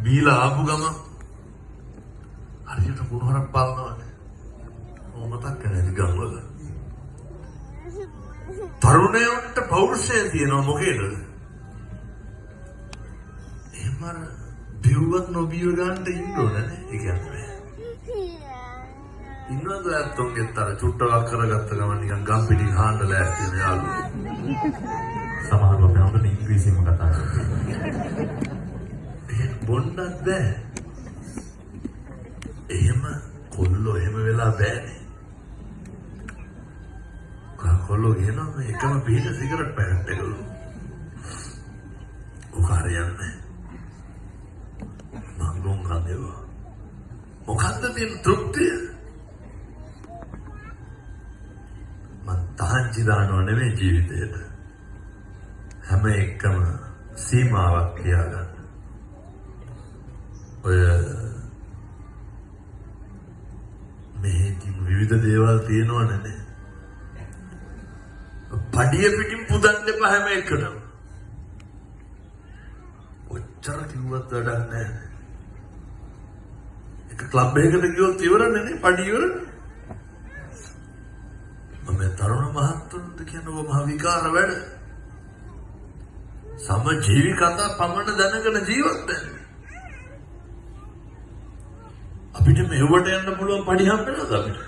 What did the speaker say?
බීලා ආපු ගම හරියට කුණහරක් පාලනවානේ. මොමතක් නැහැ ගම්වල. තරුණයන්ට පෞරුෂය තියෙනවා මොකේද? එහෙම බිව්වත් නොබියව ගන්නට ඉන්න ඕනේ නේ. ඒ කියන්නේ ඉන්නවද ඇත්තොන්ගෙත් අර චුට්ටක් කරගත්ත ගමන් නිකන් ගම් පිටින් හාන්න ලෑස්ති වෙන යාළුවෝ. සමහරව අපේ අම්මට ඉංග්‍රීසියෙන්ම කතා කරනවා. එහෙම බොන්නත් බෑ. එහෙම කොල්ලෝ එහෙම වෙලා බෑනේ. කොල්ලෝ කියනවා මේ එකම පිට සිගරට් පැකට් එකලු. ඔක හරියන්නේ. මං ගොන් ගන්නේවා. මොකද්ද තියෙන තෘප්තිය? මං තාංචි දානව නෙමෙයි ජීවිතේට. හැම එකම සීමාවක් තියාගන්න. ඔය මේකෙන් විවිධ දේවල් තියෙනවනේ නේ. පඩිය පිටින් පුදන්න එපා හැම එකටම. ඔච්චර කිව්වත් වැඩක් නැහැ. එක ක්ලබ් එකකට ගියොත් ඉවරනේ නේ පඩිය ඉවරනේ. මම තරුණ මහත්තුන්ට කියන ඔබ මහ විකාර වැඩ. සම ජීවිකතා පමණ දැනගෙන ජීවත් වෙන්න. අපිට මෙහෙවට යන්න පුළුවන් පඩි හම්බෙනවද අපිට?